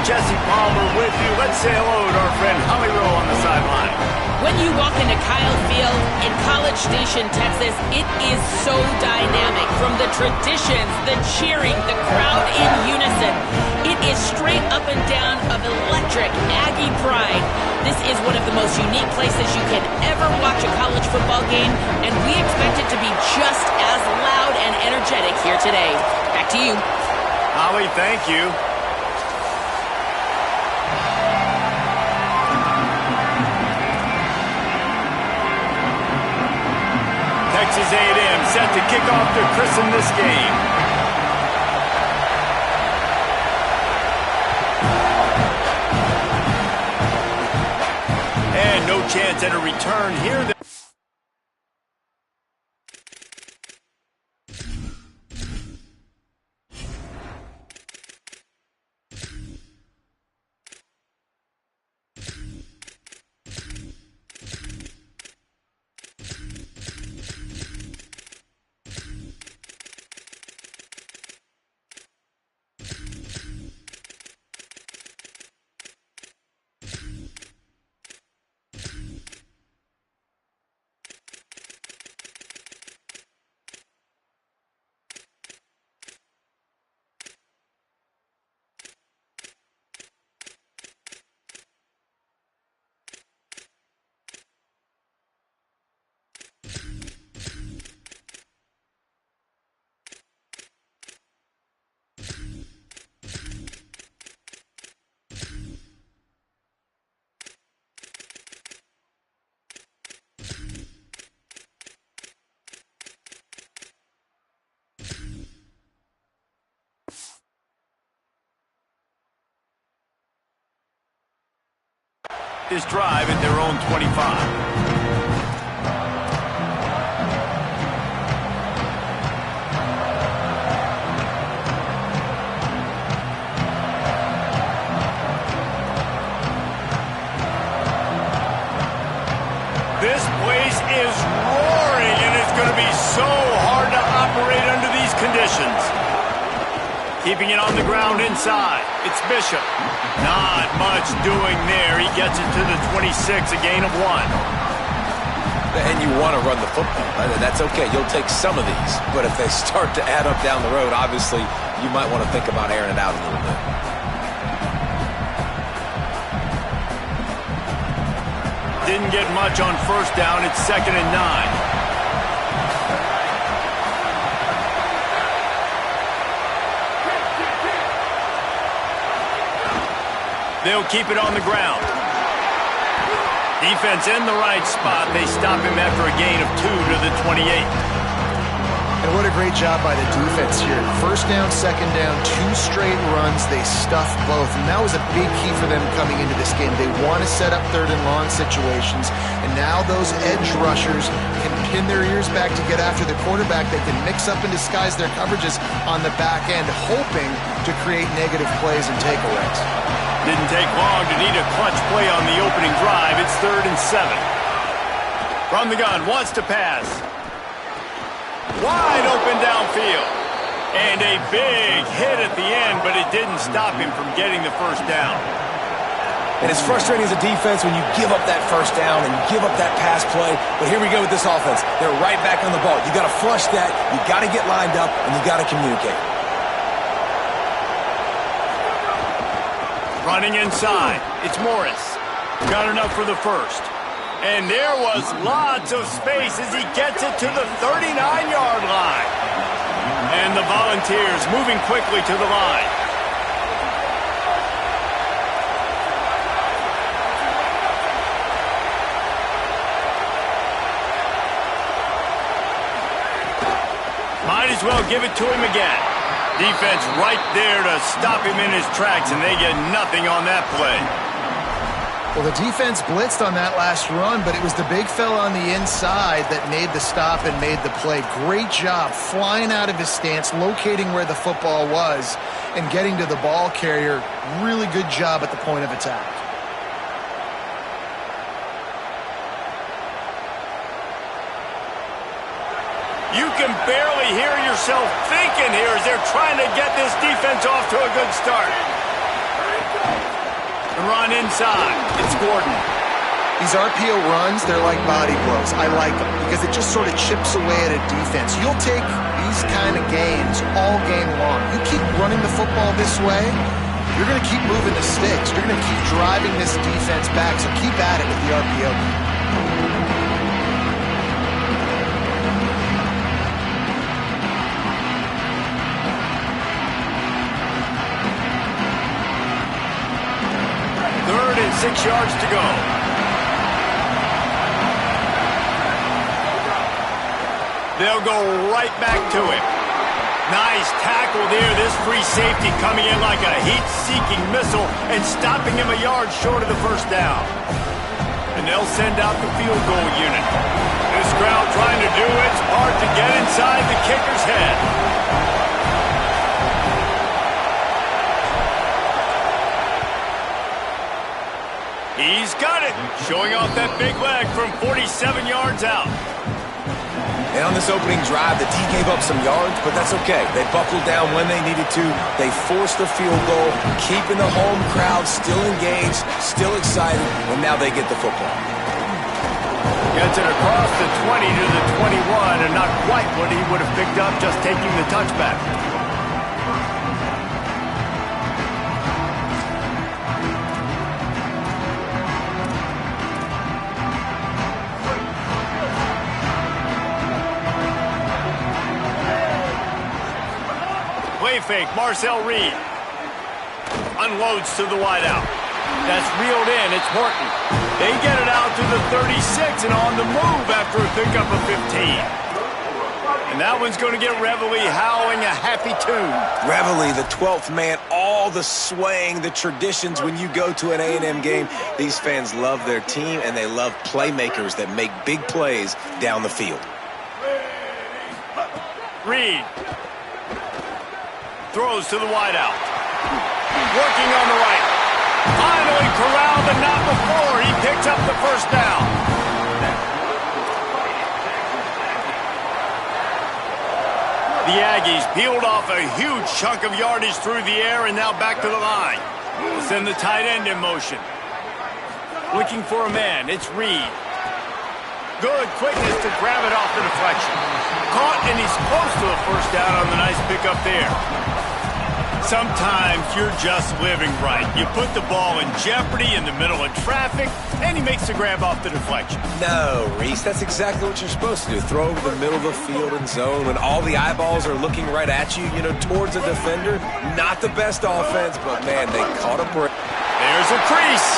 Jesse Palmer with you. Let's say hello to our friend Holly Rowe on the sideline. When you walk into Kyle Field in College Station, Texas, it is so dynamic. From the traditions, the cheering, the crowd in unison. It is straight up and down of electric Aggie pride. This is one of the most unique places you can ever watch a college football game, and we expect it to be just as loud and energetic here today. Back to you. Holly, thank you. Texas A&M set to kick off to christen this game. And no chance at a return here. This drive at their own 25. This place is roaring, and it's going to be so hard to operate under these conditions. Keeping it on the ground inside. It's Bishop. Not much doing there. He gets it to the 26, a gain of 1. And you want to run the football. That's okay. You'll take some of these. But if they start to add up down the road, obviously, you might want to think about airing it out a little bit. Didn't get much on first down. It's 2nd and 9. They'll keep it on the ground. Defense in the right spot. They stop him after a gain of 2 to the 28. And what a great job by the defense here. First down, second down, 2 straight runs. They stuffed both. And that was a big key for them coming into this game. They want to set up 3rd and long situations. And now those edge rushers can pin their ears back to get after the quarterback. They can mix up and disguise their coverages on the back end, hoping to create negative plays and takeaways. Didn't take long to need a clutch play on the opening drive. It's 3rd and 7. From the gun, wants to pass. Wide open downfield. And a big hit at the end, but it didn't stop him from getting the first down. And it's frustrating as a defense when you give up that first down and you give up that pass play. But here we go with this offense. They're right back on the ball. You got to flush that. You got to get lined up, and you got to communicate. Running inside. It's Morris. Got enough for the first. And there was lots of space as he gets it to the 39-yard line. And the Volunteers moving quickly to the line. Might as well give it to him again. Defense right there to stop him in his tracks, and they get nothing on that play. Well, the defense blitzed on that last run, but it was the big fella on the inside that made the stop and made the play. Great job flying out of his stance, locating where the football was, and getting to the ball carrier. Really good job at the point of attack. You can barely hear yourself thinking here as they're trying to get this defense off to a good start. Run inside. It's Gordon. These RPO runs, they're like body blows. I like them because it just sort of chips away at a defense. You'll take these kind of gains all game long. You keep running the football this way, you're going to keep moving the sticks. You're going to keep driving this defense back, so keep at it with the RPO. Third and 6 yards to go. They'll go right back to him. Nice tackle there. This free safety coming in like a heat-seeking missile and stopping him a yard short of the first down. And they'll send out the field goal unit. This crowd trying to do its part to get inside the kicker's head. He's got it. Showing off that big leg from 47 yards out. And on this opening drive, the D gave up some yards, but that's okay. They buckled down when they needed to. They forced the field goal, keeping the home crowd still engaged, still excited, and now they get the football. Gets it across the 20 to the 21, and not quite what he would have picked up just taking the touchback. Play fake, Marcel Reed. Unloads to the wideout. That's reeled in, it's Horton. They get it out to the 36 and on the move after a pickup of 15. And that one's going to get Reveille howling a happy tune. Reveille, the 12th man, all the swaying, the traditions when you go to an A&M game. These fans love their team, and they love playmakers that make big plays down the field. Reed. Throws to the wideout. Working on the right. Finally corralled, but not before. He picks up the first down. The Aggies peeled off a huge chunk of yardage through the air and now back to the line. We'll send the tight end in motion. Looking for a man. It's Reed. Good quickness to grab it off the deflection. Caught, and he's close to a first down on the nice pickup there. Sometimes you're just living right. You put the ball in jeopardy in the middle of traffic, and he makes the grab off the deflection. No, Reese, that's exactly what you're supposed to do. Throw over the middle of the field and zone when all the eyeballs are looking right at you, towards a defender. Not the best offense, but, man, they caught a break. There's a crease.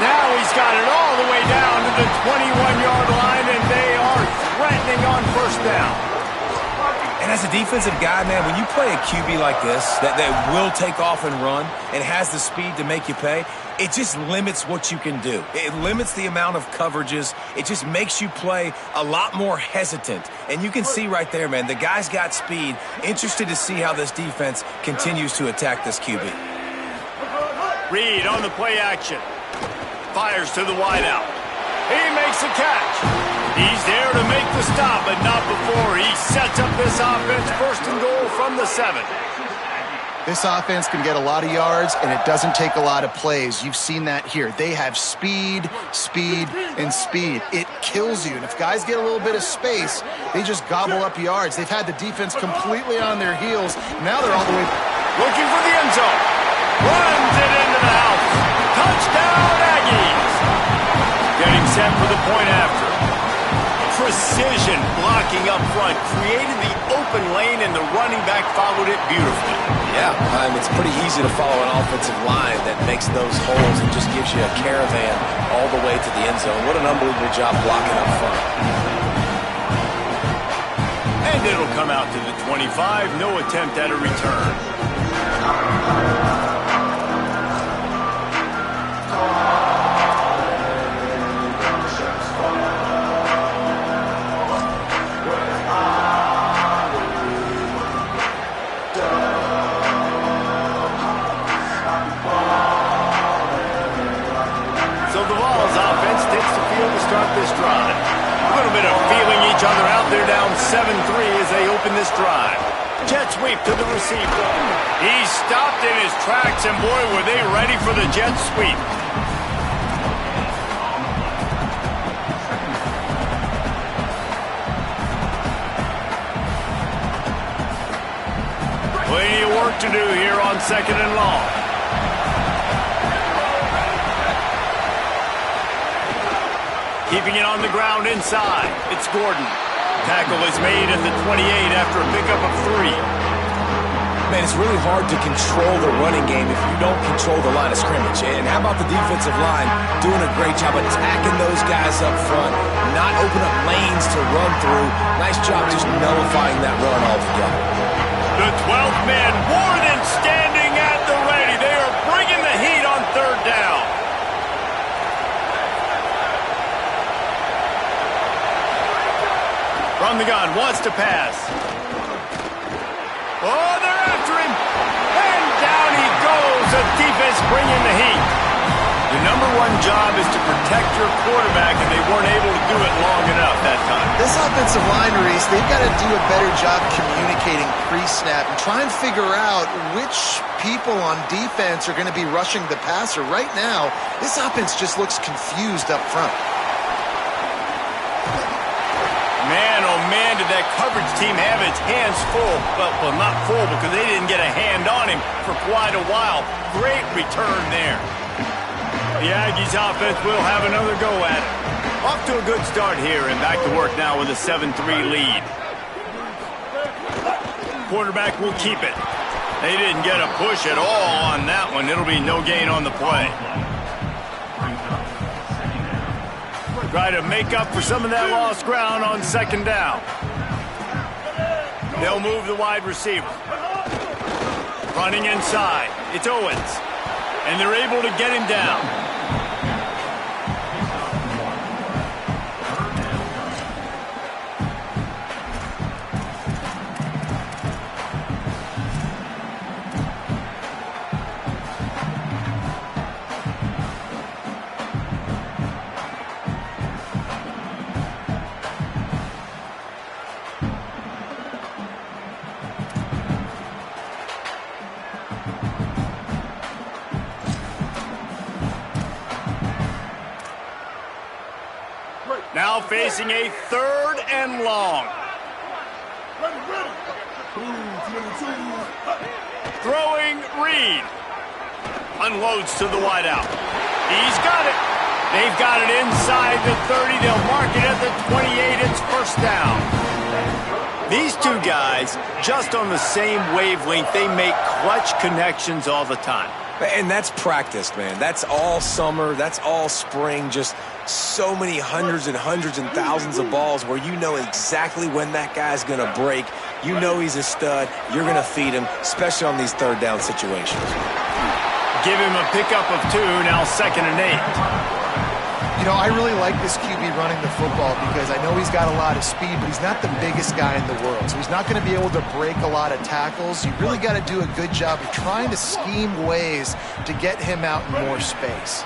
Now he's got it all the way down to the 21-yard line, and they are threatening on first down. And as a defensive guy, man, when you play a QB like this that will take off and run and has the speed to make you pay, it just limits what you can do. It limits the amount of coverages. It just makes you play a lot more hesitant. And you can see right there, man, the guy's got speed. Interested to see how this defense continues to attack this QB. Reed on the play action. Fires to the wideout. He makes the catch. He's there to make the stop, but not before he sets up this offense first and goal from the 7. This offense can get a lot of yards, and it doesn't take a lot of plays. You've seen that here. They have speed, speed, and speed. It kills you. And if guys get a little bit of space, they just gobble up yards. They've had the defense completely on their heels. Now they're all the way. Looking for the end zone. Runs it into the house. Touchdown, Aggies. Getting set for the point after. Precision blocking up front, created the open lane, and the running back followed it beautifully. Yeah, it's pretty easy to follow an offensive line that makes those holes and just gives you a caravan all the way to the end zone. What an unbelievable job blocking up front. And it'll come out to the 25, no attempt at a return. Start this drive. A little bit of feeling each other out there down 7-3 as they open this drive. Jet sweep to the receiver. He stopped in his tracks, and boy, were they ready for the jet sweep. Plenty of work to do here on 2nd and long. Keeping it on the ground inside. It's Gordon. Tackle is made at the 28 after a pickup of 3. Man, it's really hard to control the running game if you don't control the line of scrimmage. And how about the defensive line doing a great job attacking those guys up front, not open up lanes to run through. Nice job just nullifying that run altogether. The 12th man more than standing at the ready. They are bringing the heat on 3rd down. From the gun, wants to pass. Oh, they're after him. And down he goes. The defense bringing the heat. The #1 job is to protect your quarterback, and they weren't able to do it long enough that time. This offensive line, Reese, they've got to do a better job communicating pre-snap and try and figure out which people on defense are going to be rushing the passer. Right now, this offense just looks confused up front. Man, oh man, did that coverage team have its hands full. Well, not full because they didn't get a hand on him for quite a while. Great return there. The Aggies offense will have another go at it. Off to a good start here and back to work now with a 7-3 lead. Quarterback will keep it. They didn't get a push at all on that one. It'll be no gain on the play. Try to make up for some of that lost ground on 2nd down. They'll move the wide receiver. Running inside. It's Owens. And they're able to get him down. Now facing a 3rd and long. Throwing Reed. Unloads to the wideout. He's got it. They've got it inside the 30. They'll mark it at the 28. It's 1st down. These two guys, just on the same wavelength, they make clutch connections all the time. And that's practice, man. That's all summer. That's all spring. Just so many hundreds and thousands of balls where you know exactly when that guy's going to break. You know he's a stud. You're going to feed him, especially on these 3rd down situations. Give him a pickup of 2, now 2nd and 8. You know, I really like this QB running the football because I know he's got a lot of speed, but he's not the biggest guy in the world. So he's not going to be able to break a lot of tackles. You really got to do a good job of trying to scheme ways to get him out in more space.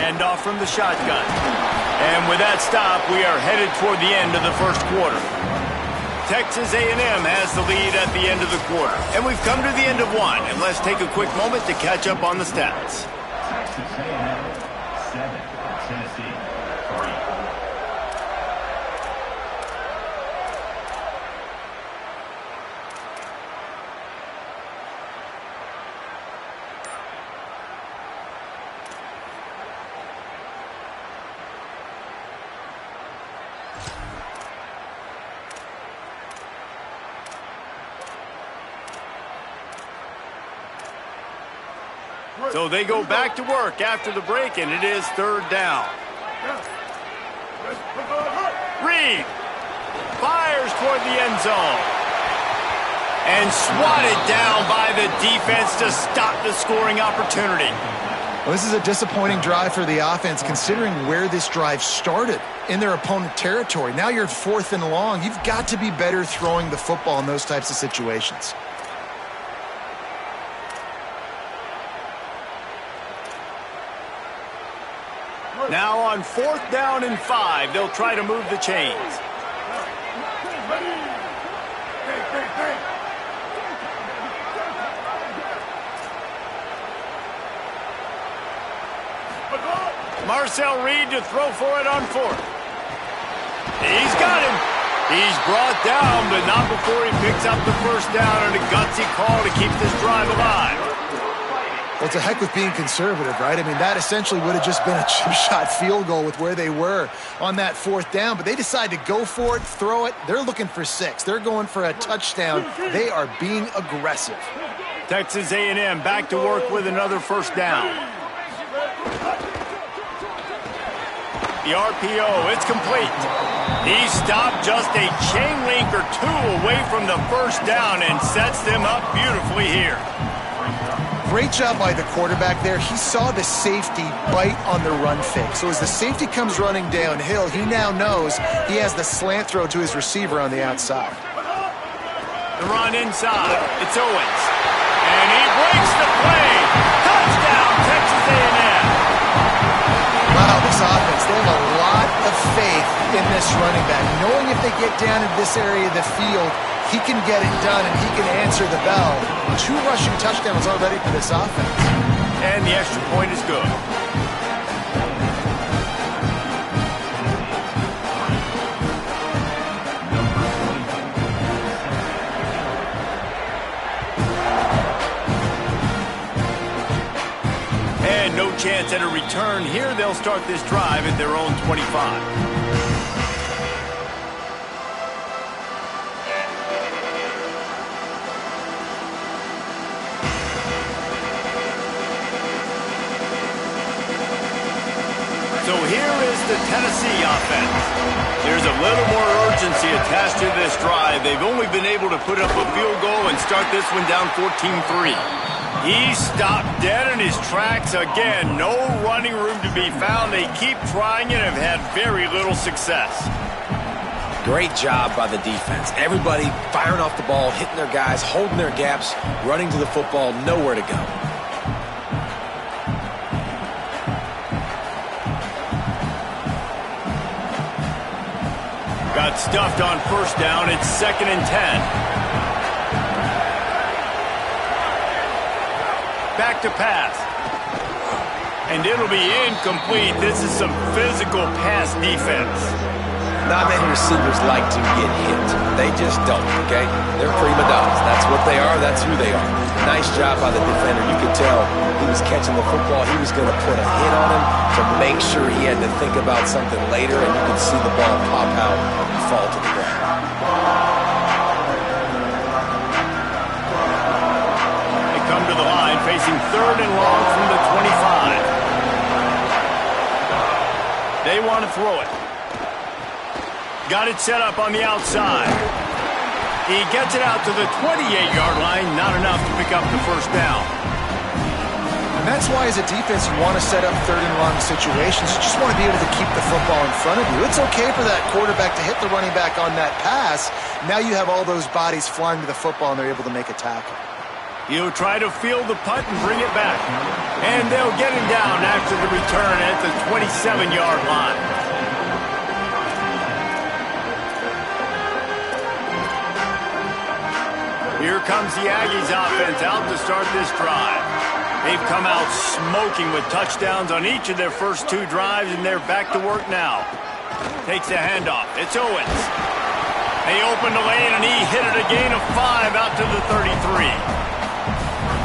Hand off from the shotgun. And with that stop, we are headed toward the end of the 1st quarter. Texas A&M has the lead at the end of the quarter. And we've come to the end of 1. And let's take a quick moment to catch up on the stats. Texas A&M 7, Tennessee 3. So they go back to work after the break, and it is 3rd down. Reed fires toward the end zone. And swatted down by the defense to stop the scoring opportunity. Well, this is a disappointing drive for the offense considering where this drive started in their opponent territory. Now you're 4th and long. You've got to be better throwing the football in those types of situations. Now on 4th down and 5, they'll try to move the chains. Marcel Reed to throw for it on fourth. He's got him. He's brought down, but not before he picks up the first down and a gutsy call to keep this drive alive. Well, it's a heck with being conservative, right? I mean, that essentially would have just been a chip shot field goal with where they were on that fourth down, but they decide to go for it, throw it. They're looking for 6. They're going for a touchdown. They are being aggressive. Texas A&M back to work with another first down. The RPO, it's complete. He stopped just a chain link or 2 away from the first down and sets them up beautifully here. Great job by the quarterback there. He saw the safety bite on the run fake. So as the safety comes running downhill, he now knows he has the slant throw to his receiver on the outside. The run inside. It's Owens. And he breaks the play. Touchdown, Texas A&M. Wow, this offense, they have a lot of faith in this running back. Knowing if they get down in this area of the field, he can get it done and he can answer the bell. 2 rushing touchdowns already for this offense. And the extra point is good. And no chance at a return here. They'll start this drive at their own 25. So here is the Tennessee offense. There's a little more urgency attached to this drive. They've only been able to put up a field goal and start this one down 14-3. He stopped dead in his tracks again. No running room to be found. They keep trying and have had very little success. Great job by the defense. Everybody firing off the ball, hitting their guys, holding their gaps, running to the football, nowhere to go. Got stuffed on first down. It's 2nd and 10. Back to pass. And it'll be incomplete. This is some physical pass defense. Not many receivers like to get hit. They just don't, okay? They're prima donnas. That's what they are. That's who they are. Nice job by the defender. You could tell he was catching the football. He was going to put a hit on him to make sure he had to think about something later, and you could see the ball pop out and fall to the ground. They come to the line facing 3rd and long from the 25. They want to throw it. Got it set up on the outside. He gets it out to the 28-yard line. Not enough to pick up the first down. And that's why as a defense you want to set up 3rd and long situations. You just want to be able to keep the football in front of you. It's okay for that quarterback to hit the running back on that pass. Now you have all those bodies flying to the football and they're able to make a tackle. He'll try to field the punt and bring it back. And they'll get him down after the return at the 27-yard line. Here comes the Aggies offense out to start this drive. They've come out smoking with touchdowns on each of their first 2 drives, and they're back to work now. Takes the handoff. It's Owens. They opened the lane, and he hit it a gain of 5 out to the 33.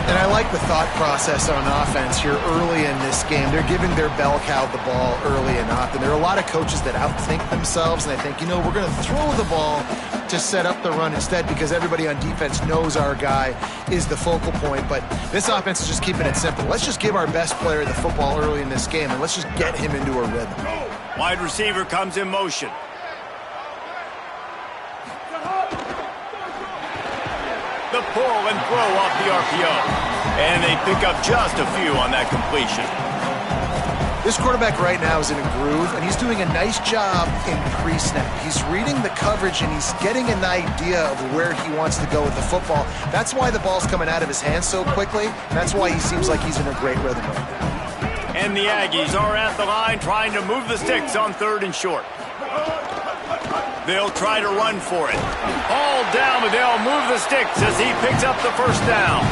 And I like the thought process on offense here early in this game. They're giving their bell cow the ball early enough. And there are a lot of coaches that outthink themselves, and they think, you know, we're going to throw the ball to set up the run instead because everybody on defense knows our guy is the focal point. But this offense is just keeping it simple. Let's just give our best player the football early in this game, and let's just get him into a rhythm. Wide receiver comes in motion. The pull and throw off the RPO. And they pick up just a few on that completion. This quarterback right now is in a groove, and he's doing a nice job in pre-snap. He's reading the coverage, and he's getting an idea of where he wants to go with the football. That's why the ball's coming out of his hands so quickly. That's why he seems like he's in a great rhythm right now. And the Aggies are at the line trying to move the sticks on 3rd and short. They'll try to run for it. All down, but they'll move the sticks as he picks up the first down.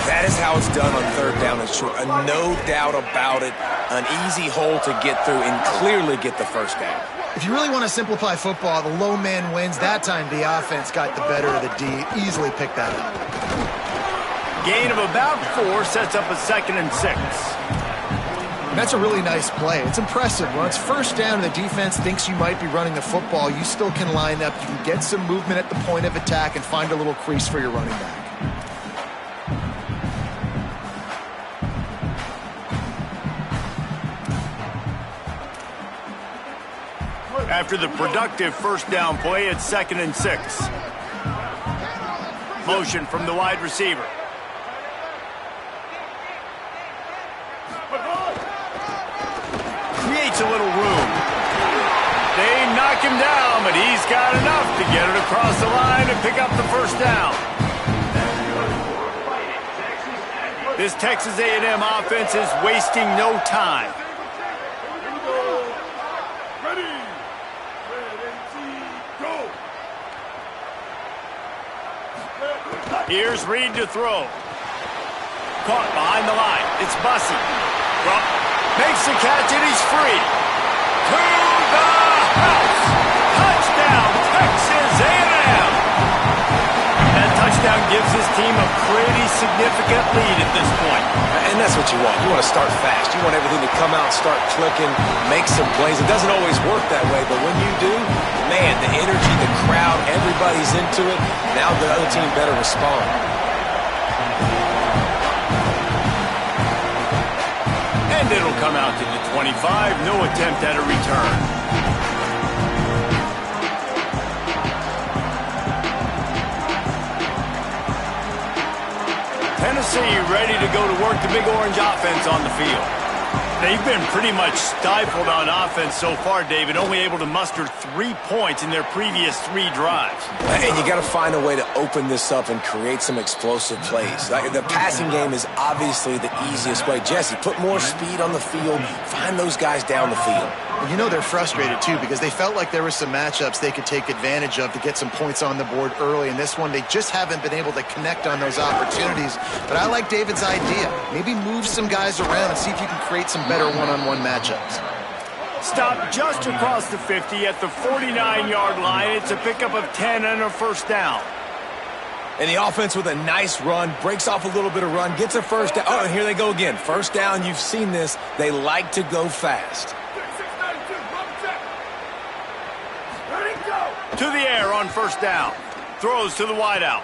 That That is how it's done on third down and short. No doubt about it. An easy hole to get through and clearly get the first down. If you really want to simplify football, the low man wins. That time the offense got the better of the D. Easily picked that up. Gain of about 4 sets up a 2nd and 6. And that's a really nice play. It's impressive. When it's first down and the defense thinks you might be running the football, you still can line up. You can get some movement at the point of attack and find a little crease for your running back. After the productive first down play, it's 2nd and 6. Motion from the wide receiver. Creates a little room. They knock him down, but he's got enough to get it across the line and pick up the first down. This Texas A&M offense is wasting no time. Here's Reed to throw. Caught behind the line. It's Bussey. Makes the catch and he's free. To the house. Touchdown, Texas A&M. That touchdown gives his team a pretty significant lead at this point. And that's what you want. You want to start fast. You want everything to come out, start clicking, make some plays. It doesn't always work that way, but when you do, man, the energy, the crowd, everybody's into it. Now the other team better respond. And it'll come out to the 25. No attempt at a return. Tennessee ready to go to work the Big Orange offense on the field. They've been pretty much stifled on offense so far, David, only able to muster 3 points in their previous 3 drives. And you got to find a way to open this up and create some explosive plays. Like the passing game is obviously the easiest way. Jesse, put more speed on the field. Find those guys down the field. And you know they're frustrated, too, because they felt like there were some matchups they could take advantage of to get some points on the board early. In this one, they just haven't been able to connect on those opportunities. But I like David's idea. Maybe move some guys around and see if you can create some better one-on-one matchups. Stop just across the 50 at the 49-yard line. It's a pickup of 10 and a first down. And the offense with a nice run, breaks off a little bit of run, gets a first down. Oh, and here they go again. First down, you've seen this. They like to go fast. To the air on first down. Throws to the wideout.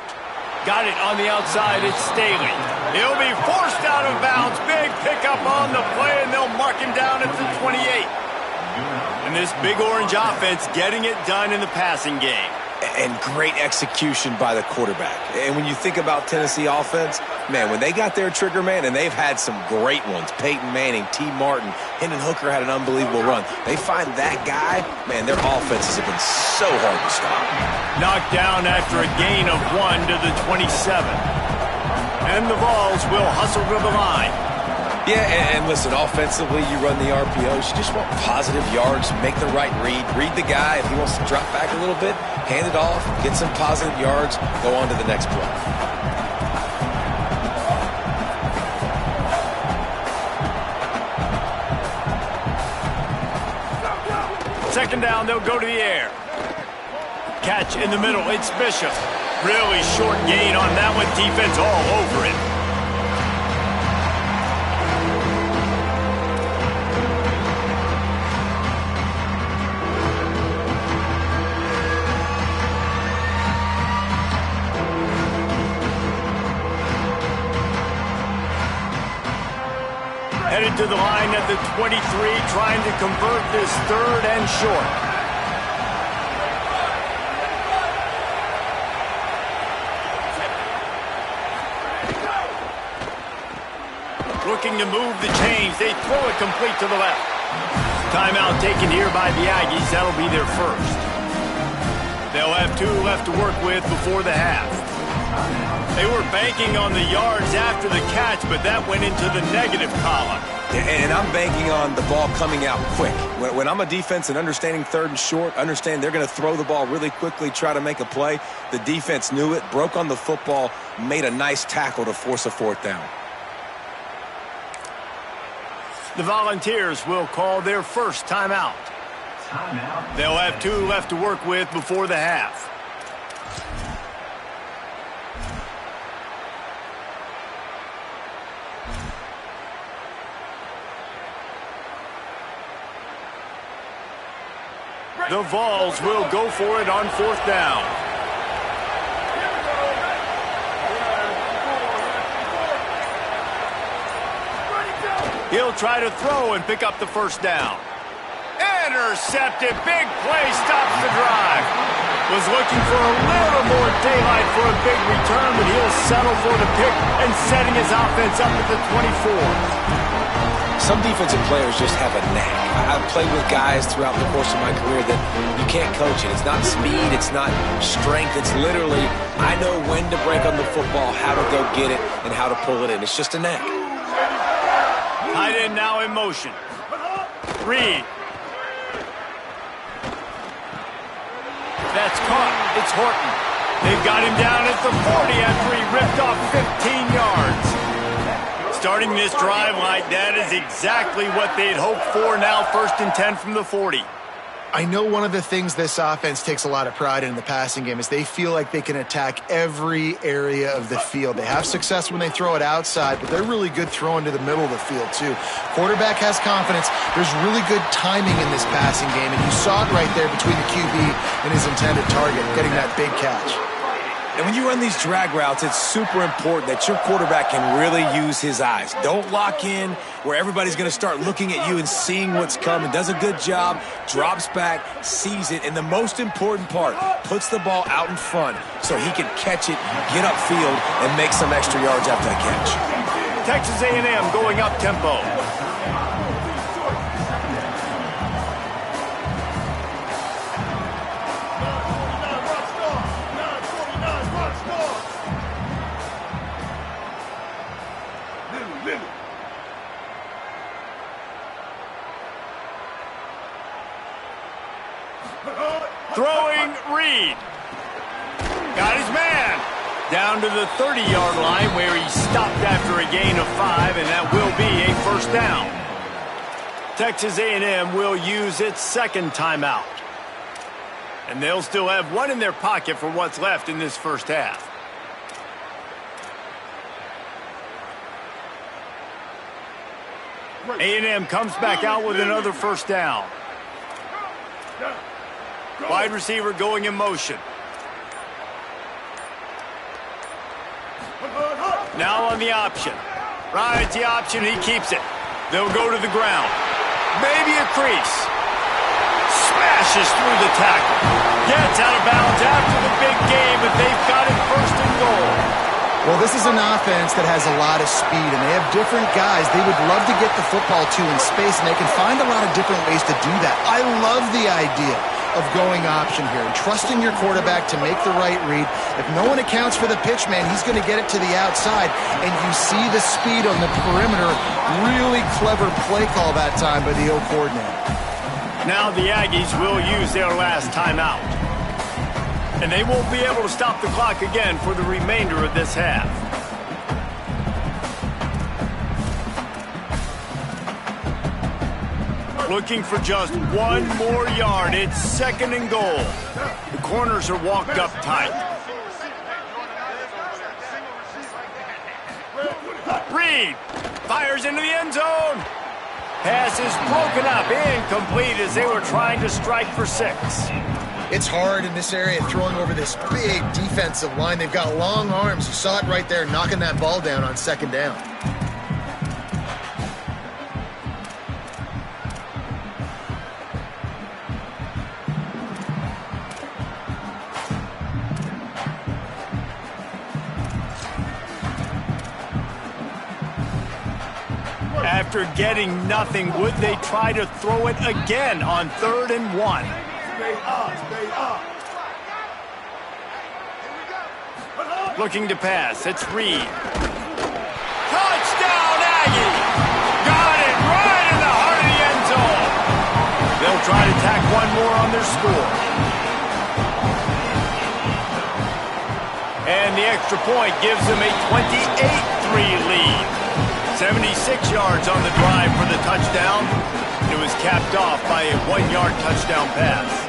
Got it on the outside. It's Staley. He'll be forced out of bounds. Big pickup on the play, and they'll mark him down at the 28. And this Big Orange offense getting it done in the passing game. And great execution by the quarterback. And when you think about Tennessee offense, man, when they got their trigger man, and they've had some great ones, Peyton Manning, T. Martin, Hendon Hooker had an unbelievable run. They find that guy, man, their offenses have been so hard to stop. Knocked down after a gain of 1 to the 27. And the Vols will hustle to the line. Yeah, and listen, offensively, you run the RPOs. You just want positive yards, make the right read the guy. If he wants to drop back a little bit, hand it off, get some positive yards, go on to the next play. Second down, they'll go to the air. Catch in the middle, it's Bishop. Really short gain on that one, defense all over it. Headed to the line at the 23, trying to convert this third and short. Looking to move the chains. They throw it complete to the left. Timeout taken here by the Aggies. That'll be their first. They'll have 2 left to work with before the half. They were banking on the yards after the catch, but that went into the negative column. And I'm banking on the ball coming out quick. When I'm a defense and understanding third and short, understand they're going to throw the ball really quickly, try to make a play. The defense knew it, broke on the football, made a nice tackle to force a fourth down. The Volunteers will call their first timeout. Timeout. They'll have 2 left to work with before the half. The Vols will go for it on fourth down. He'll try to throw and pick up the first down. Intercepted. Big play stops the drive. Was looking for a little more daylight for a big return, but he'll settle for the pick and setting his offense up at the 24. Some defensive players just have a knack. I've played with guys throughout the course of my career that you can't coach it. It's not speed, it's not strength. It's literally, I know when to break on the football, how to go get it, and how to pull it in. It's just a knack. Tight end now in motion. Reed. That's caught. It's Horton. They've got him down at the 40 after he ripped off 15 yards. Starting this drive like that is exactly what they'd hoped for. Now 1st and 10 from the 40. I know one of the things this offense takes a lot of pride in the passing game is they feel like they can attack every area of the field. They have success when they throw it outside, but they're really good throwing to the middle of the field too. Quarterback has confidence. There's really good timing in this passing game, and you saw it right there between the QB and his intended target, getting that big catch. And when you run these drag routes, it's super important that your quarterback can really use his eyes. Don't lock in where everybody's going to start looking at you and seeing what's coming. Does a good job, drops back, sees it, and the most important part, puts the ball out in front so he can catch it, get upfield, and make some extra yards after the catch. Texas A&M going up tempo. Throwing Reed. Got his man. Down to the 30-yard line where he stopped after a gain of 5, and that will be a first down. Texas A&M will use its second timeout. And they'll still have 1 in their pocket for what's left in this first half. A&M comes back out with another first down. Wide receiver going in motion. Now on the option. Rides the option, he keeps it. They'll go to the ground. Maybe a crease. Smashes through the tackle. Gets out of bounds after the big game, but they've got it 1st and goal. Well, this is an offense that has a lot of speed, and they have different guys they would love to get the football to in space, and they can find a lot of different ways to do that. I love the idea of going option here and trusting your quarterback to make the right read. If no one accounts for the pitch man, he's going to get it to the outside, and you see the speed on the perimeter. Really clever play call that time by the O coordinator. Now the Aggies will use their last timeout. And they won't be able to stop the clock again for the remainder of this half. Looking for just 1 more yard. It's 2nd and goal. The corners are walked up tight. Reed fires into the end zone. Pass is broken up, incomplete as they were trying to strike for 6. It's hard in this area throwing over this big defensive line. They've got long arms. You saw it right there, knocking that ball down on 2nd down. After getting nothing, would they try to throw it again on 3rd and 1? Looking to pass. It's Reed. Touchdown, Aggie! Got it They'll try to tack one more on their score. And the extra point gives them a 28-3 lead. 76 yards on the drive for the touchdown. It was capped off by a 1-yard touchdown pass.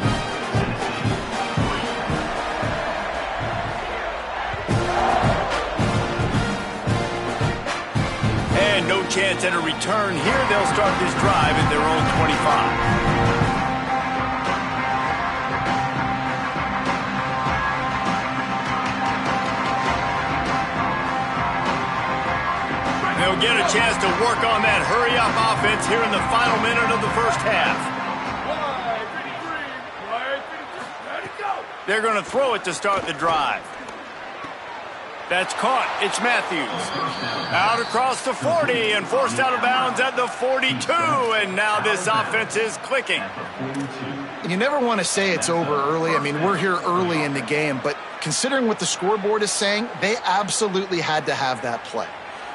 And no chance at a return here. They'll start this drive at their own 25. They'll get a chance to work on that hurry-up offense here in the final minute of the first half. They're going to throw it to start the drive. That's caught. It's Matthews. Out across the 40 and forced out of bounds at the 42. And now this offense is clicking. You never want to say it's over early. I mean, we're here early in the game. But considering what the scoreboard is saying, they absolutely had to have that play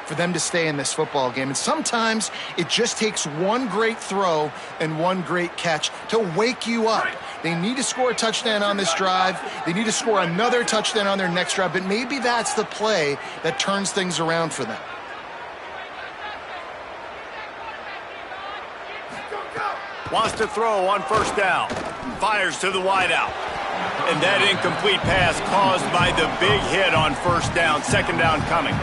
for them to stay in this football game. And sometimes it just takes one great throw and one great catch to wake you up. They need to score a touchdown on this drive. They need to score another touchdown on their next drive. But maybe that's the play that turns things around for them. Wants to throw on first down. Fires to the wideout. And that incomplete pass caused by the big hit on first down. Second down coming.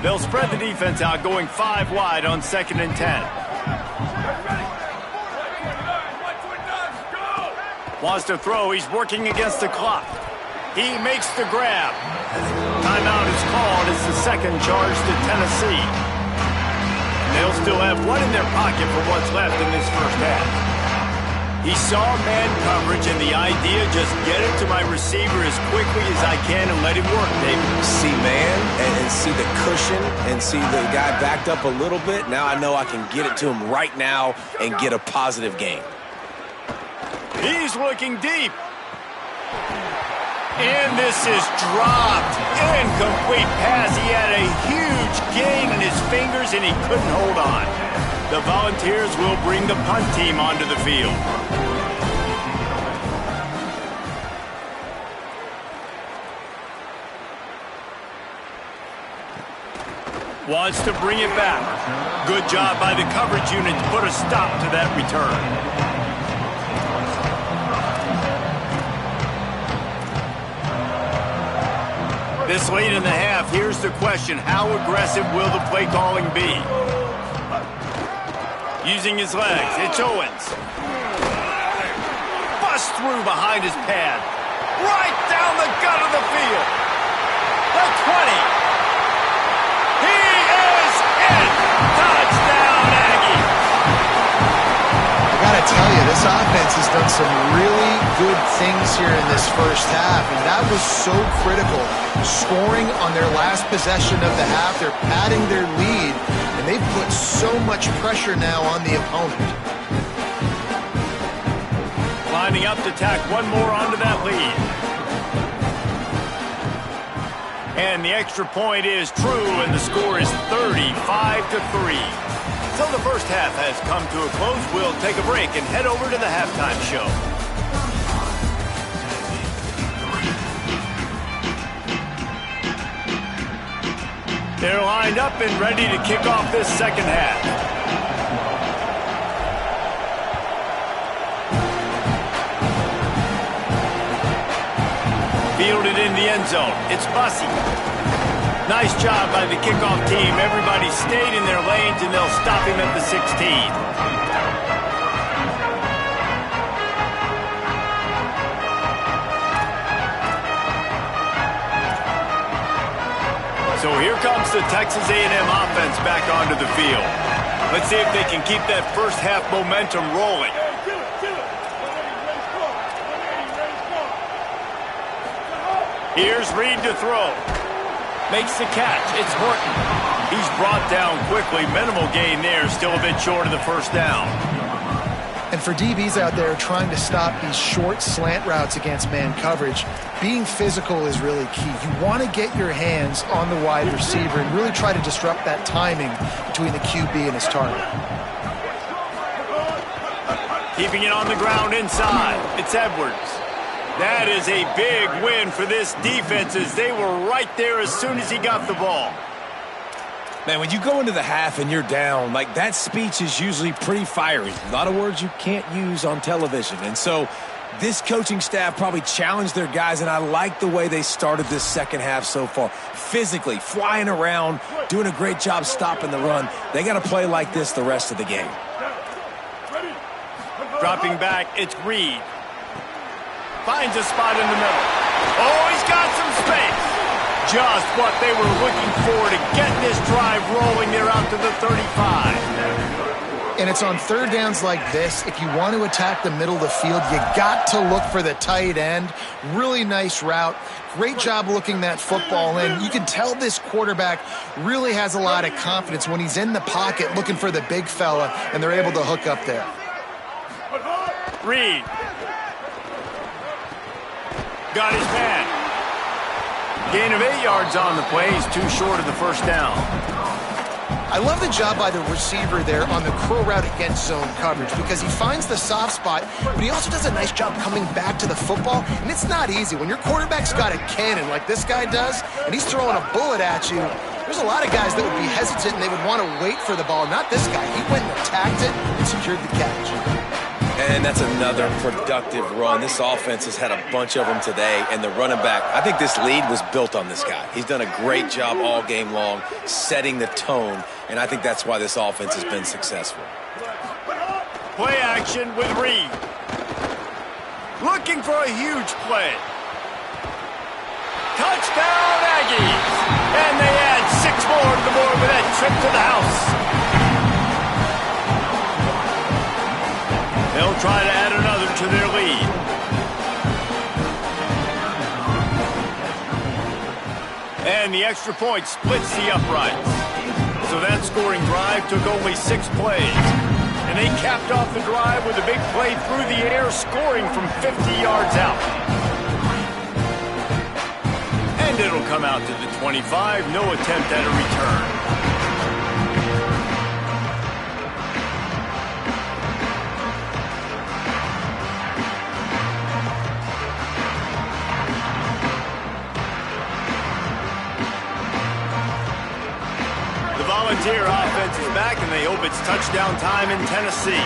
They'll spread the defense out, going 5 wide on 2nd and 10. Wants to throw. He's working against the clock. He makes the grab. Timeout is called. It's the second charge to Tennessee. They'll still have one in their pocket for what's left in this first half. He saw man coverage, and the idea, just get it to my receiver as quickly as I can and let him work, David. See man and see the cushion and see the guy backed up a little bit. Now I know I can get it to him right now and get a positive gain. He's looking deep. And this is dropped. Incomplete pass. He had a huge gain in his fingers, and he couldn't hold on. The Volunteers will bring the punt team onto the field. Wants to bring it back. Good job by the coverage unit to put a stop to that return. This late in the half, here's the question. How aggressive will the play calling be? Using his legs, it's Owens. Bust through behind his pad. Right down the gut of the field. The 20. He is in. Touchdown, Aggie. I got to tell you, this offense has done some really good things here in this first half, and that was so critical. Scoring on their last possession of the half, they're padding their lead, and they've put so much pressure now on the opponent. Lining up to tack one more onto that lead. And the extra point is true, and the score is 35-3. So the first half has come to a close. We'll take a break and head over to the halftime show. They're lined up and ready to kick off this second half. Fielded in the end zone. It's Bussey. Nice job by the kickoff team. Everybody stayed in their lanes, and they'll stop him at the 16. So here comes the Texas A&M offense back onto the field. Let's see if they can keep that first half momentum rolling. Here's Reed to throw. Makes the catch. It's Horton. He's brought down quickly. Minimal gain there. Still a bit short of the first down. And for DBs out there trying to stop these short slant routes against man coverage, being physical is really key. You want to get your hands on the wide receiver and really try to disrupt that timing between the QB and his target. Keeping it on the ground inside. It's Edwards. That is a big win for this defense as they were right there as soon as he got the ball. Man, when you go into the half and you're down, like that speech is usually pretty fiery. A lot of words you can't use on television. And so this coaching staff probably challenged their guys, and I like the way they started this second half so far. Physically, flying around, doing a great job stopping the run. They got to play like this the rest of the game. Dropping back, it's Reed. Finds a spot in the middle. Oh, he's got some space. Just what they were looking for to get this drive rolling there out to the 35. And it's on third downs like this. If you want to attack the middle of the field, you got to look for the tight end. Really nice route. Great job looking that football in. You can tell this quarterback really has a lot of confidence when he's in the pocket looking for the big fella, and they're able to hook up there. Reed. Got his man. Gain of 8 yards on the play. He's too short of the first down. I love the job by the receiver there on the curl route against zone coverage because he finds the soft spot, but he also does a nice job coming back to the football, and it's not easy. When your quarterback's got a cannon like this guy does, and he's throwing a bullet at you, there's a lot of guys that would be hesitant and they would want to wait for the ball. Not this guy. He went and attacked it and secured the catch. And that's another productive run. This offense has had a bunch of them today, and the running back, I think this lead was built on this guy. He's done a great job all game long setting the tone, and I think that's why this offense has been successful. Play action with Reed. Looking for a huge play. Touchdown Aggies! And they add 6 more to the board with that trip to the house. They'll try to add another to their lead. And the extra point splits the uprights. So that scoring drive took only 6 plays. And they capped off the drive with a big play through the air, scoring from 50 yards out. And it'll come out to the 25. No attempt at a return. Volunteer offense is back, and they hope it's touchdown time in Tennessee.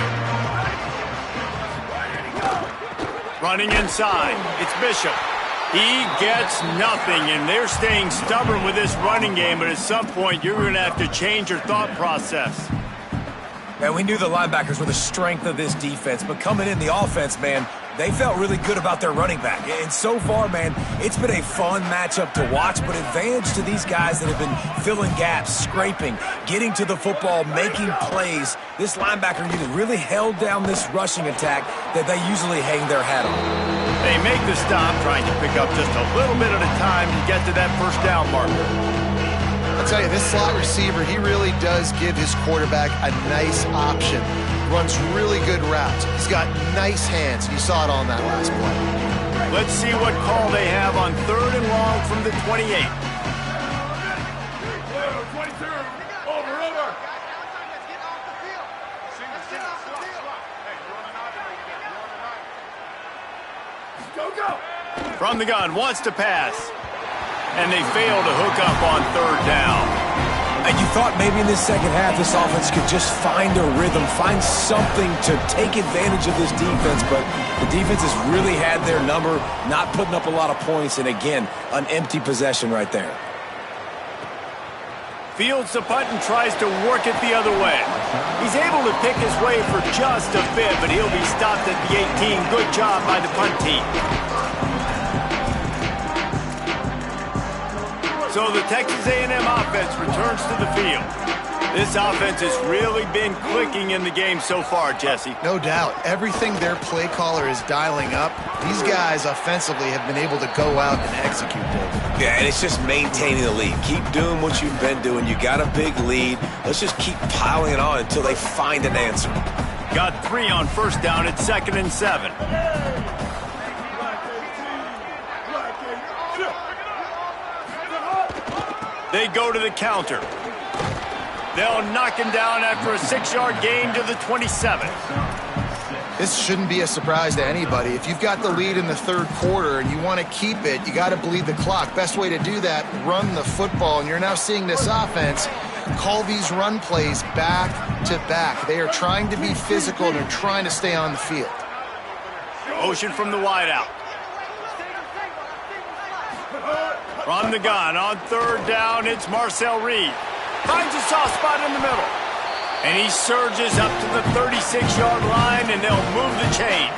Running inside, it's Bishop. He gets nothing, and they're staying stubborn with this running game, but at some point, you're going to have to change your thought process. And we knew the linebackers were the strength of this defense, but coming in the offense, man, they felt really good about their running back. And so far, man, it's been a fun matchup to watch, but advantage to these guys that have been filling gaps, scraping, getting to the football, making plays. This linebacker unit really held down this rushing attack that they usually hang their hat on. They make the stop, trying to pick up just a little bit at a time to get to that first down marker. I'll tell you, this slot receiver, he really does give his quarterback a nice option. Runs really good routes. He's got nice hands. You saw it on that last play. Let's see what call they have on 3rd and long from the 28. From the gun, wants to pass. And they fail to hook up on 3rd down. And you thought maybe in this second half this offense could just find a rhythm, find something to take advantage of this defense, but the defense has really had their number, not putting up a lot of points, and again, an empty possession right there. Fields the punt and tries to work it the other way. He's able to pick his way for just a bit, but he'll be stopped at the 18. Good job by the punt team. So the Texas A&M offense returns to the field. This offense has really been clicking in the game so far, Jesse. No doubt. Everything their play caller is dialing up, these guys offensively have been able to go out and execute them. Yeah, and it's just maintaining the lead. Keep doing what you've been doing. You got a big lead. Let's just keep piling it on until they find an answer. Got 3 on first down at 2nd and 7. They go to the counter. They'll knock him down after a 6-yard gain to the 27. This shouldn't be a surprise to anybody. If you've got the lead in the third quarter and you want to keep it, you got to bleed the clock. Best way to do that, run the football. And you're now seeing this offense call these run plays back to back. They are trying to be physical and they're trying to stay on the field. Motion from the wideout. From the gun on 3rd down, it's Marcel Reed. Finds a soft spot in the middle. And he surges up to the 36-yard line, and they'll move the chain.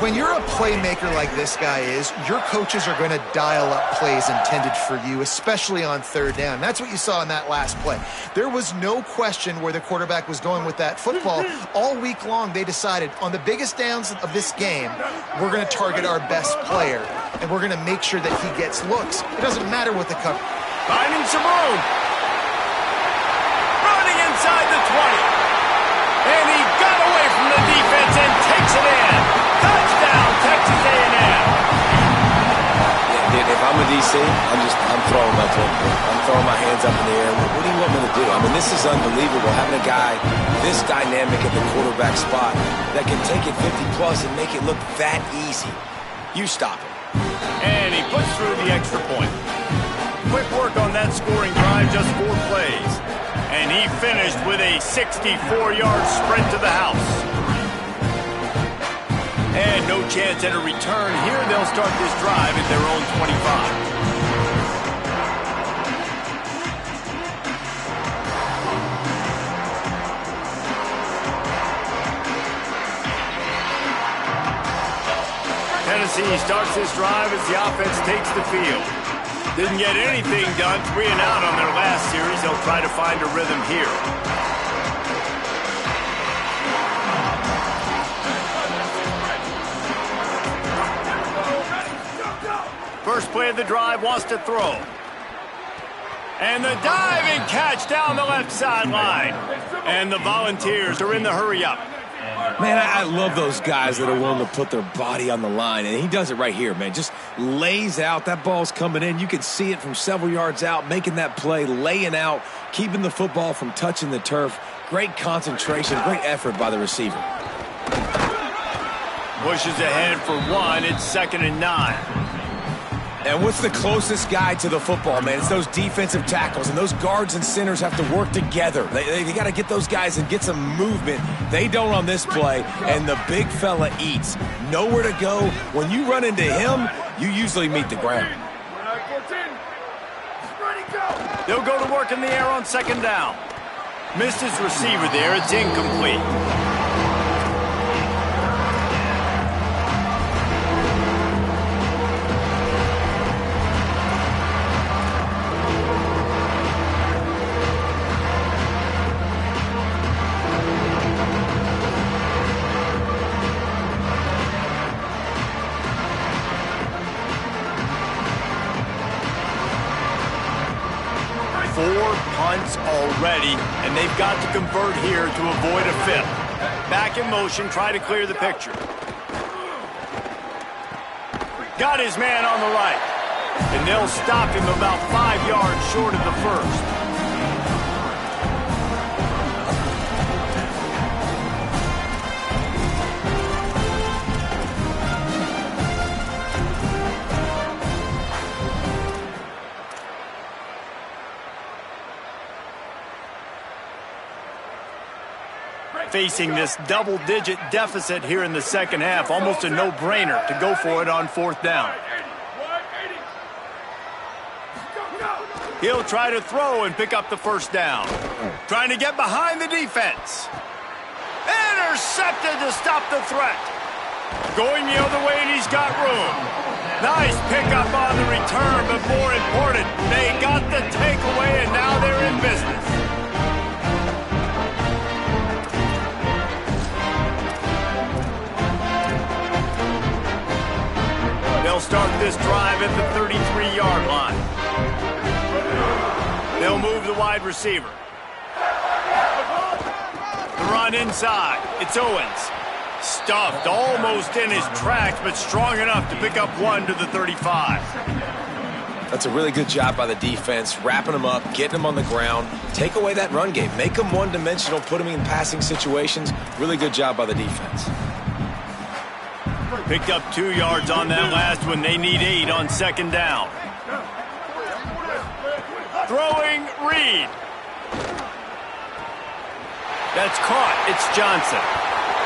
When you're a playmaker like this guy is, your coaches are going to dial up plays intended for you, especially on 3rd down. That's what you saw in that last play. There was no question where the quarterback was going with that football. All week long, they decided on the biggest downs of this game, we're going to target our best player, and we're going to make sure that he gets looks. It doesn't matter what the cover. Finding some room. Running inside the 20. And he got away from the defense and takes it in. Touchdown, Texas A&M. If I'm a DC, I'm throwing my football. I'm throwing my hands up in the air. What do you want me to do? I mean, this is unbelievable, having a guy this dynamic at the quarterback spot that can take it 50-plus and make it look that easy. You stop him. And he puts through the extra point. Quick work on that scoring drive, just 4 plays. And he finished with a 64-yard sprint to the house. And no chance at a return here. They'll start this drive at their own 25. Tennessee starts this drive as the offense takes the field. Didn't get anything done, 3 and out on their last series. They'll try to find a rhythm here. First play of the drive, wants to throw. And the diving catch down the left sideline. And the Volunteers are in the hurry-up. Man, I love those guys that are willing to put their body on the line, and he does it right here, man. Just lays out. That ball's coming in. You can see it from several yards out, making that play, laying out, keeping the football from touching the turf. Great concentration, great effort by the receiver. Pushes ahead for 1. It's 2nd and 9. And what's the closest guy to the football, man? It's those defensive tackles, and those guards and centers have to work together. They got to get those guys and get some movement. They don't on this play, and the big fella eats. Nowhere to go. When you run into him, you usually meet the ground. They'll go to work in the air on 2nd down. Missed his receiver there. It's incomplete. Already, and they've got to convert here to avoid a 5th. Back in motion, try to clear the picture. Got his man on the right, and they'll stop him about 5 yards short of the first. Facing this double-digit deficit here in the second half, almost a no-brainer to go for it on 4th down. He'll try to throw and pick up the first down. Trying to get behind the defense. Intercepted to stop the threat. Going the other way, and he's got room. Nice pickup on the return, but more important, they got the takeaway, and now they're in business. They'll start this drive at the 33-yard line. They'll move the wide receiver. The on inside. It's Owens. Stuffed almost in his tracks, but strong enough to pick up one to the 35. That's a really good job by the defense, wrapping them up, getting them on the ground. Take away that run game. Make them one-dimensional, put them in passing situations. Really good job by the defense. Picked up 2 yards on that last one. They need 8 on second down. Throwing Reed. That's caught. It's Johnson.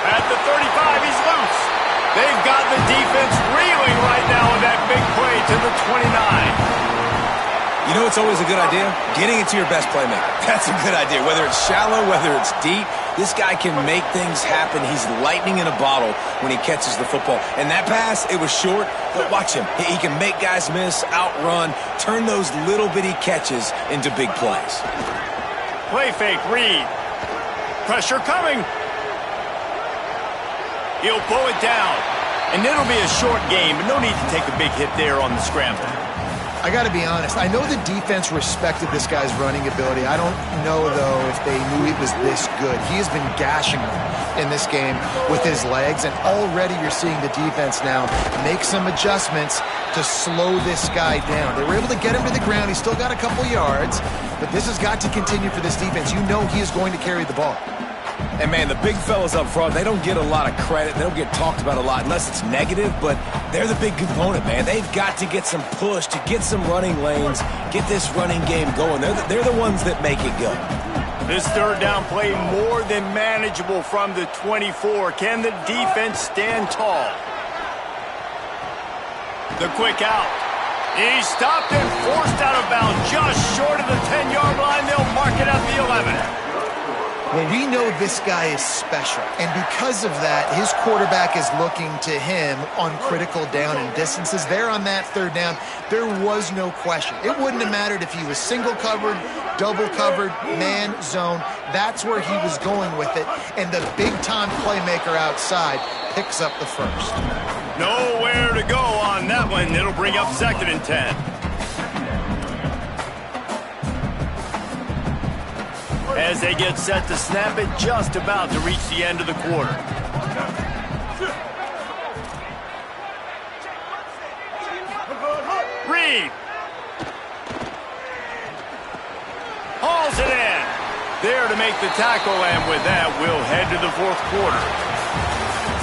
At the 35, he's loose. They've got the defense reeling right now with that big play to the 29. You know it's always a good idea? Getting it to your best playmaker. That's a good idea. Whether it's shallow, whether it's deep, this guy can make things happen. He's lightning in a bottle when he catches the football. And that pass, it was short, but watch him. He can make guys miss, outrun, turn those little bitty catches into big plays. Play fake, Reed. Pressure coming. He'll pull it down. And it'll be a short game, but no need to take a big hit there on the scramble. I got to be honest. I know the defense respected this guy's running ability. I don't know, though, if they knew he was this good. He has been gashing them in this game with his legs, and already you're seeing the defense now make some adjustments to slow this guy down. They were able to get him to the ground. He's still got a couple yards, but this has got to continue for this defense. You know he is going to carry the ball. And, man, the big fellas up front, they don't get a lot of credit. They don't get talked about a lot unless it's negative, but they're the big component, man. They've got to get some push, to get some running lanes, get this running game going. They're the ones that make it go. This third down play more than manageable from the 24. Can the defense stand tall? The quick out. He's stopped and forced out of bounds just short of the 10-yard line. They'll mark it at the 11. Well, we know this guy is special, and because of that, his quarterback is looking to him on critical down and distances. There on that third down, there was no question. It wouldn't have mattered if he was single covered, double covered, man, zone. That's where he was going with it, and the big-time playmaker outside picks up the first. Nowhere to go on that one. It'll bring up 2nd and 10. As they get set to snap it, just about to reach the end of the quarter. Reed. Hauls it in. There to make the tackle, and with that, we'll head to the 4th quarter.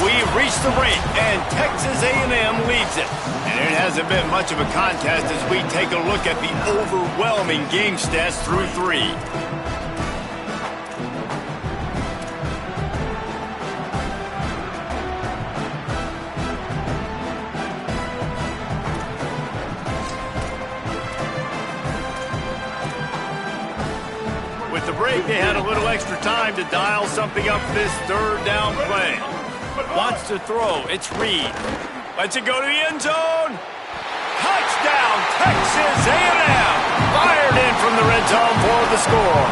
We've reached the break, and Texas A&M leads it. And it hasn't been much of a contest as we take a look at the overwhelming game stats through 3. They had a little extra time to dial something up this third down play. Wants to throw. It's Reed. Lets it go to the end zone. Touchdown, Texas A&M. Fired in from the red zone for the score.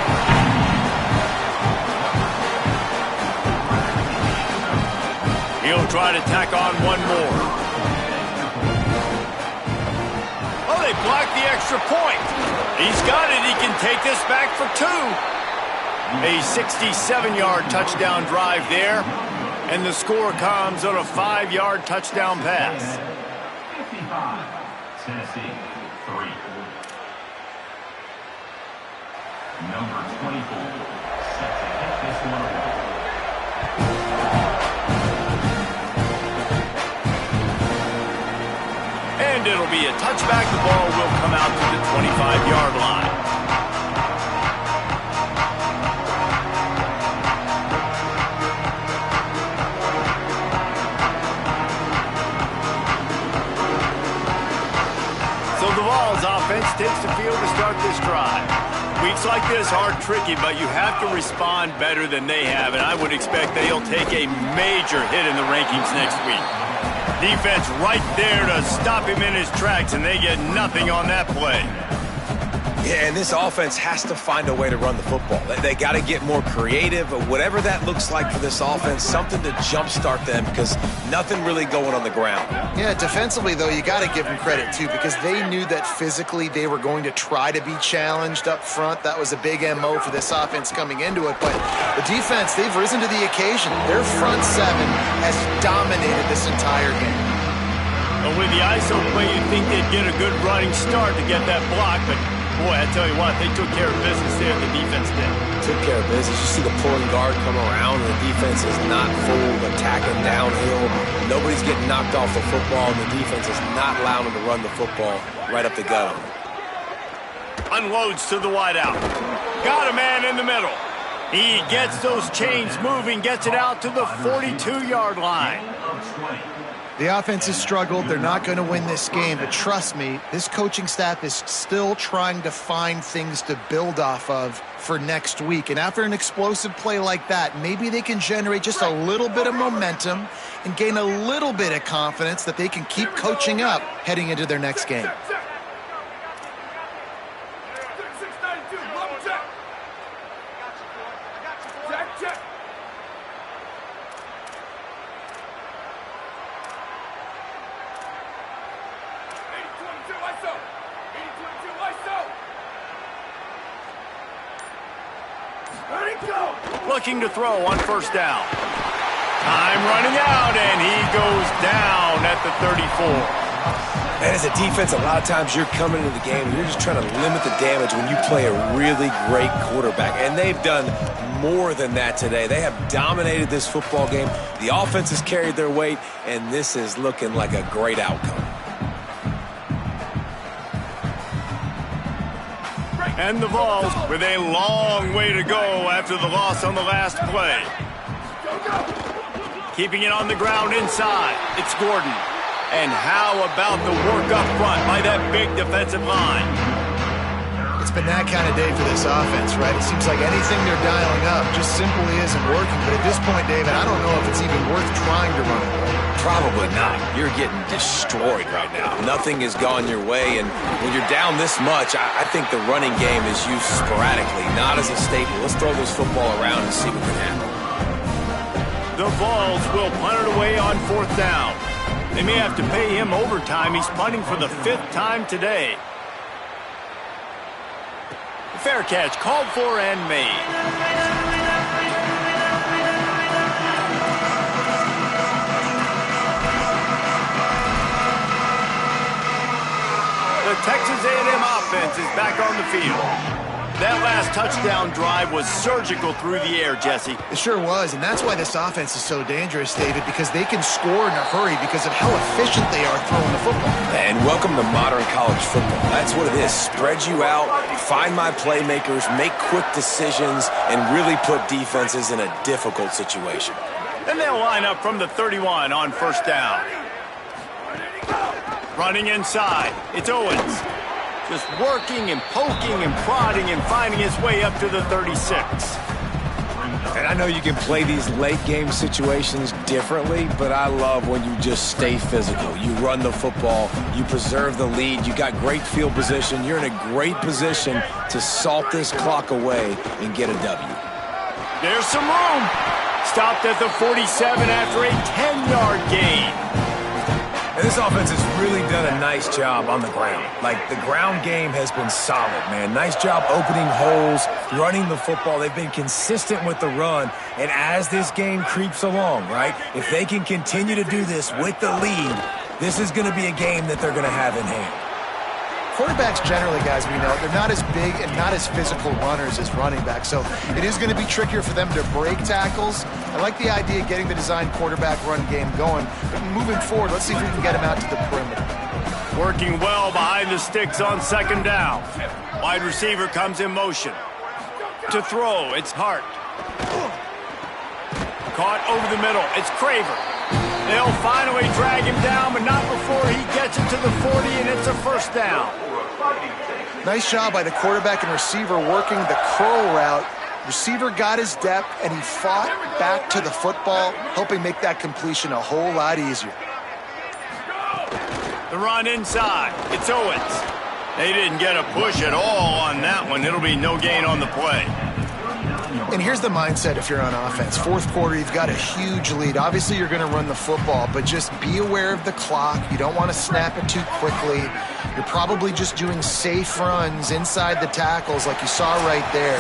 He'll try to tack on one more. Oh, they blocked the extra point. He's got it. He can take this back for 2. A 67-yard touchdown drive there, and the score comes on a 5-yard touchdown pass. 55, Tennessee, 3. Number 24, set to hit this one away. And it'll be a touchback. The ball will come out to the 25-yard line. Offense takes the field to start this drive. Weeks like this are tricky, but you have to respond better than they have, and I would expect they'll take a major hit in the rankings next week. Defense right there to stop him in his tracks, and they get nothing on that play. Yeah, and this offense has to find a way to run the football. They got to get more creative, whatever that looks like for this offense, something to jumpstart them because nothing really going on the ground. Yeah, defensively, though, you got to give them credit, too, because they knew that physically they were going to try to be challenged up front. That was a big MO for this offense coming into it. But the defense, they've risen to the occasion. Their front seven has dominated this entire game. Well, with the ISO play, you'd think they'd get a good running start to get that block, but boy, I tell you what, they took care of business there, the defense did. Took care of business. You see the pulling guard come around, and the defense is not full, attacking downhill. Nobody's getting knocked off the football, and the defense is not allowing them to run the football right up the gut on them. Unloads to the wideout. Got a man in the middle. He gets those chains moving, gets it out to the 42-yard line. The offense has struggled. They're not going to win this game. But trust me, this coaching staff is still trying to find things to build off of for next week. And after an explosive play like that, maybe they can generate just a little bit of momentum and gain a little bit of confidence that they can keep coaching up heading into their next game. Looking to throw on first down. Time running out, and he goes down at the 34. And as a defense, a lot of times you're coming into the game and you're just trying to limit the damage when you play a really great quarterback. And they've done more than that today. They have dominated this football game. The offense has carried their weight, and this is looking like a great outcome. And the Vols with a long way to go after the loss on the last play. Keeping it on the ground inside. It's Gordon. And how about the work up front by that big defensive line? It's been that kind of day for this offense, right? It seems like anything they're dialing up just simply isn't working. But at this point, David, I don't know if it's even worth trying to run it. Probably not. You're getting destroyed right now. Nothing has gone your way, and when you're down this much, I think the running game is used sporadically, not as a staple. Let's throw this football around and see what can happen. The Vols will punt it away on fourth down. They may have to pay him overtime. He's punting for the 5th time today. Fair catch called for and made. The Texas A&M offense is back on the field. That last touchdown drive was surgical through the air, Jesse. It sure was, and that's why this offense is so dangerous, David, because they can score in a hurry because of how efficient they are throwing the football. And welcome to modern college football. That's what it is. Spread you out, find my playmakers, make quick decisions, and really put defenses in a difficult situation. And they'll line up from the 31 on first down. Running inside, it's Owens. Just working and poking and prodding and finding his way up to the 36. And I know you can play these late game situations differently, but I love when you just stay physical. You run the football, you preserve the lead, you got great field position, you're in a great position to salt this clock away and get a W. There's some room. Stopped at the 47 after a 10-yard gain. And this offense has really done a nice job on the ground. Like, the ground game has been solid, man. Nice job opening holes, running the football. They've been consistent with the run. And as this game creeps along, right, if they can continue to do this with the lead, this is going to be a game that they're going to have in hand. Quarterbacks generally, guys, we know, they're not as big and not as physical runners as running backs, so it is going to be trickier for them to break tackles. I like the idea of getting the design quarterback run game going, but moving forward, let's see if we can get him out to the perimeter. Working well behind the sticks on second down. Wide receiver comes in motion. To throw, it's Hart. Caught over the middle, it's Craver. They'll finally drag him down, but not before he gets it to the 40, and it's a first down. Nice job by the quarterback and receiver working the curl route. Receiver got his depth, and he fought back to the football, helping make that completion a whole lot easier. The run inside. It's Owens. They didn't get a push at all on that one. It'll be no gain on the play. And here's the mindset if you're on offense. Fourth quarter, you've got a huge lead. Obviously, you're going to run the football, but just be aware of the clock. You don't want to snap it too quickly. You're probably just doing safe runs inside the tackles like you saw right there.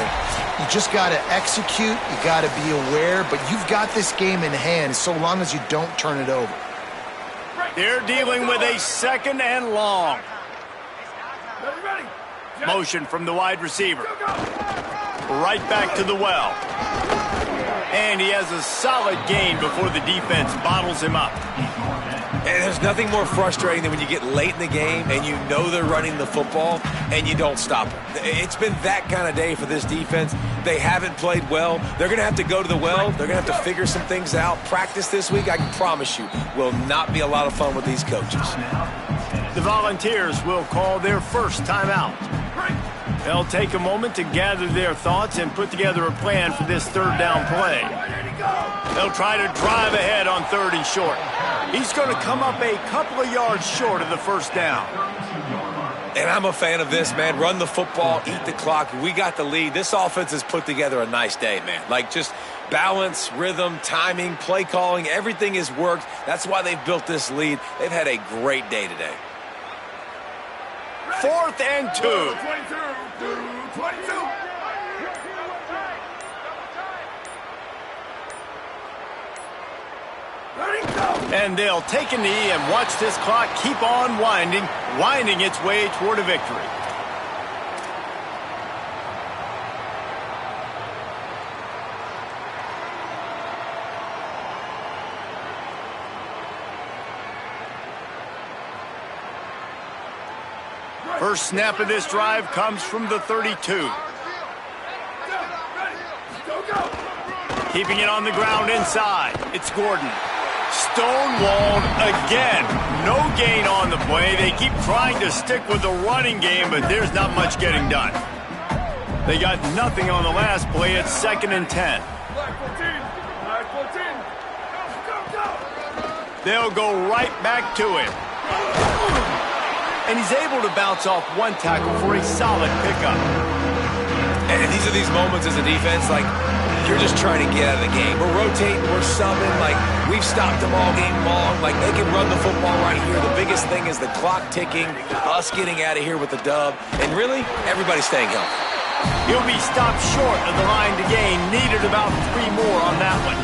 You just got to execute. You got to be aware, but you've got this game in hand so long as you don't turn it over. They're dealing with a second and long. Motion from the wide receiver. Right back to the well. And he has a solid gain before the defense bottles him up. And there's nothing more frustrating than when you get late in the game and you know they're running the football and you don't stop them. It's been that kind of day for this defense. They haven't played well. They're going to have to go to the well. They're going to have to figure some things out. Practice this week, I can promise you, will not be a lot of fun with these coaches. The Volunteers will call their first timeout. They'll take a moment to gather their thoughts and put together a plan for this third down play. They'll try to drive ahead on 3rd and short. He's going to come up a couple of yards short of the first down. And I'm a fan of this, man. Run the football, eat the clock. We got the lead. This offense has put together a nice day, man. Like just balance, rhythm, timing, play calling, everything has worked. That's why they've built this lead. They've had a great day today. 4th and 2. 22. And they'll take a knee and watch this clock keep on winding its way toward a victory. First snap of this drive comes from the 32. Keeping it on the ground inside. It's Gordon. Stonewalled again. No gain on the play. They keep trying to stick with the running game, but there's not much getting done. They got nothing on the last play. It's 2nd and 10. They'll go right back to him. And he's able to bounce off one tackle for a solid pickup. And these are these moments as a defense, like, you're just trying to get out of the game. We're rotating, we're subbing, like, we've stopped them all game long. Like, they can run the football right here. The biggest thing is the clock ticking, us getting out of here with the dub, and really, everybody staying healthy. He'll be stopped short of the line to gain. Needed about 3 more on that one.